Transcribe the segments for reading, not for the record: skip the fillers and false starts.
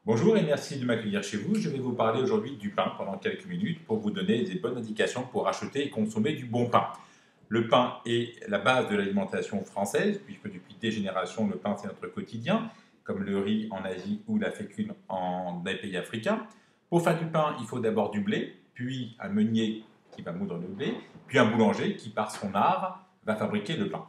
Bonjour et merci de m'accueillir chez vous. Je vais vous parler aujourd'hui du pain pendant quelques minutes pour vous donner des bonnes indications pour acheter et consommer du bon pain. Le pain est la base de l'alimentation française, puisque depuis des générations, le pain c'est notre quotidien, comme le riz en Asie ou la fécule dans les pays africains. Pour faire du pain, il faut d'abord du blé, puis un meunier qui va moudre le blé, puis un boulanger qui, par son art, va fabriquer le pain.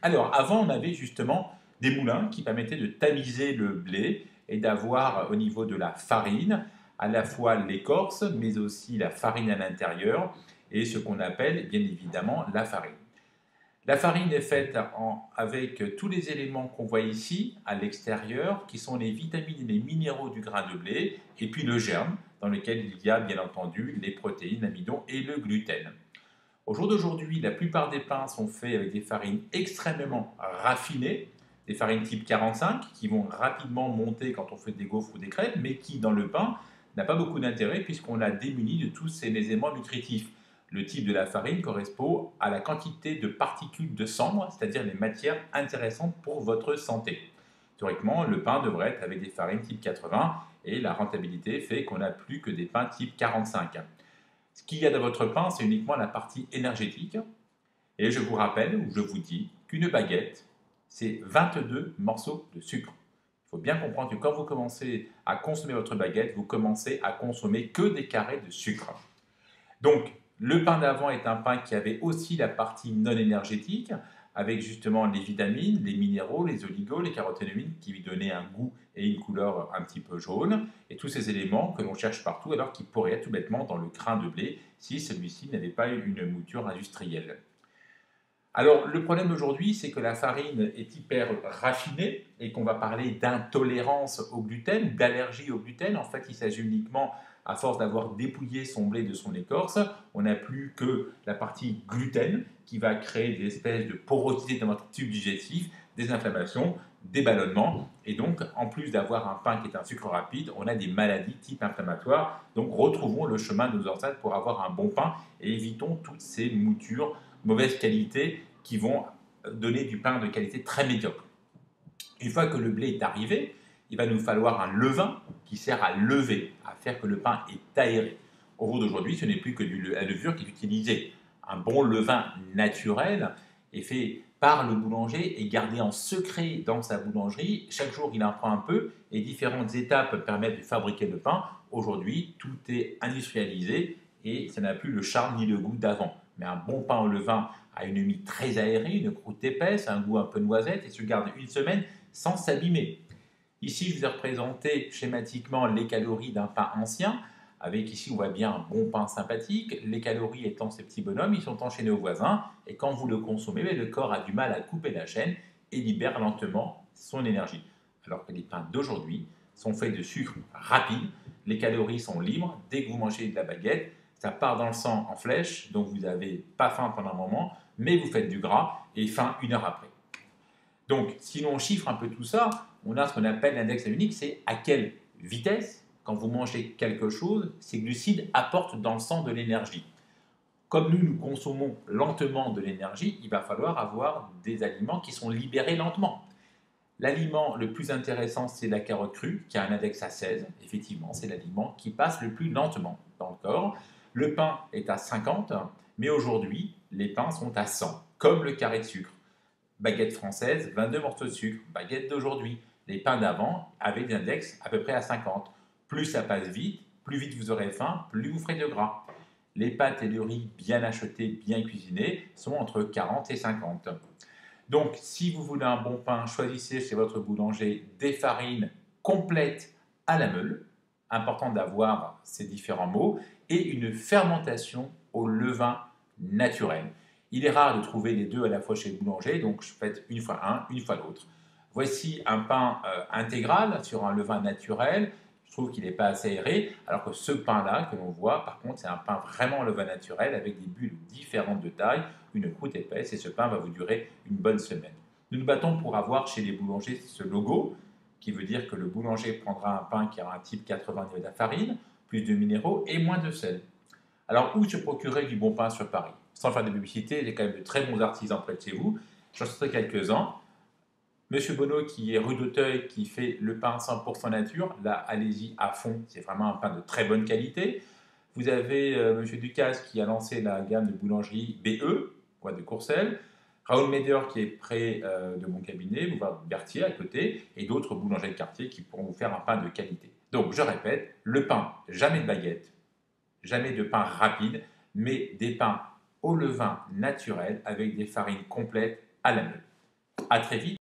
Alors, avant, on avait justement des moulins qui permettaient de tamiser le blé et d'avoir au niveau de la farine à la fois l'écorce, mais aussi la farine à l'intérieur et ce qu'on appelle bien évidemment la farine. La farine est faite avec tous les éléments qu'on voit ici à l'extérieur, qui sont les vitamines et les minéraux du grain de blé, et puis le germe, dans lequel il y a bien entendu les protéines, l'amidon et le gluten. Au jour d'aujourd'hui, la plupart des pains sont faits avec des farines extrêmement raffinées, des farines type 45 qui vont rapidement monter quand on fait des gaufres ou des crêpes, mais qui dans le pain n'a pas beaucoup d'intérêt puisqu'on l'a démuni de tous ces éléments nutritifs. Le type de la farine correspond à la quantité de particules de cendre, c'est-à-dire les matières intéressantes pour votre santé. Théoriquement, le pain devrait être avec des farines type 80 et la rentabilité fait qu'on n'a plus que des pains type 45. Ce qu'il y a dans votre pain, c'est uniquement la partie énergétique. Et je vous rappelle, ou je vous dis, qu'une baguette, c'est 22 morceaux de sucre. Il faut bien comprendre que quand vous commencez à consommer votre baguette, vous commencez à consommer que des carrés de sucre. Donc, le pain d'avant est un pain qui avait aussi la partie non énergétique, avec justement les vitamines, les minéraux, les oligos, les caroténoïdes qui lui donnaient un goût et une couleur un petit peu jaune, et tous ces éléments que l'on cherche partout alors qu'ils pourraient être tout bêtement dans le grain de blé si celui-ci n'avait pas eu une mouture industrielle. Alors, le problème aujourd'hui, c'est que la farine est hyper raffinée et qu'on va parler d'intolérance au gluten, d'allergie au gluten. En fait, il s'agit uniquement, à force d'avoir dépouillé son blé de son écorce, on n'a plus que la partie gluten qui va créer des espèces de porosité dans votre tube digestif, des inflammations, des ballonnements. Et donc, en plus d'avoir un pain qui est un sucre rapide, on a des maladies type inflammatoire. Donc, retrouvons le chemin de nos ancêtres pour avoir un bon pain et évitons toutes ces moutures mauvaise qualité qui vont donner du pain de qualité très médiocre. Une fois que le blé est arrivé, il va nous falloir un levain qui sert à lever, à faire que le pain est aéré. Au jour d'aujourd'hui, ce n'est plus que la levure qui est utilisée. Un bon levain naturel est fait par le boulanger et gardé en secret dans sa boulangerie. Chaque jour, il en prend un peu et différentes étapes permettent de fabriquer le pain. Aujourd'hui, tout est industrialisé et ça n'a plus le charme ni le goût d'avant. Mais un bon pain au levain a une mie très aérée, une croûte épaisse, un goût un peu noisette et se garde une semaine sans s'abîmer. Ici, je vous ai représenté schématiquement les calories d'un pain ancien, avec ici on voit bien un bon pain sympathique. Les calories étant ces petits bonhommes, ils sont enchaînés au voisin, et quand vous le consommez, le corps a du mal à couper la chaîne et libère lentement son énergie. Alors que les pains d'aujourd'hui sont faits de sucre rapide, les calories sont libres, dès que vous mangez de la baguette, ça part dans le sang en flèche, donc vous n'avez pas faim pendant un moment, mais vous faites du gras et faim une heure après. Donc, si l'on chiffre un peu tout ça, on a ce qu'on appelle l'index glycémique, c'est à quelle vitesse, quand vous mangez quelque chose, ces glucides apportent dans le sang de l'énergie. Comme nous consommons lentement de l'énergie, il va falloir avoir des aliments qui sont libérés lentement. L'aliment le plus intéressant, c'est la carotte crue, qui a un index à 16. Effectivement, c'est l'aliment qui passe le plus lentement dans le corps. Le pain est à 50, mais aujourd'hui, les pains sont à 100, comme le carré de sucre. Baguette française, 22 morceaux de sucre. Baguette d'aujourd'hui. Les pains d'avant avaient des index à peu près à 50. Plus ça passe vite, plus vite vous aurez faim, plus vous ferez de gras. Les pâtes et le riz bien achetés, bien cuisinés, sont entre 40 et 50. Donc, si vous voulez un bon pain, choisissez chez votre boulanger des farines complètes à la meule. Important d'avoir ces différents mots. Et une fermentation au levain naturel. Il est rare de trouver les deux à la fois chez le boulanger, donc je fais une fois un, une fois l'autre. Voici un pain intégral sur un levain naturel. Je trouve qu'il n'est pas assez aéré, alors que ce pain-là que l'on voit, par contre, c'est un pain vraiment levain naturel avec des bulles différentes de taille, une croûte épaisse, et ce pain va vous durer une bonne semaine. Nous nous battons pour avoir chez les boulangers ce logo, qui veut dire que le boulanger prendra un pain qui aura un type 80 de la farine, plus de minéraux et moins de sel. Alors, où se procurer du bon pain sur Paris? Sans faire de publicité, il y a quand même de très bons artisans près de chez vous. J'en citerai quelques-uns. Monsieur Bonneau qui est rue d'Auteuil, qui fait le pain 100% nature, là allez-y à fond, c'est vraiment un pain de très bonne qualité. Vous avez Monsieur Ducasse qui a lancé la gamme de boulangerie BE, quoi, de Courcelles. Raoul Meder qui est près de mon cabinet, boulevard Berthier à côté, et d'autres boulangers de quartier qui pourront vous faire un pain de qualité. Donc je répète, le pain, jamais de baguette, jamais de pain rapide, mais des pains au levain naturel avec des farines complètes à la meule. À très vite.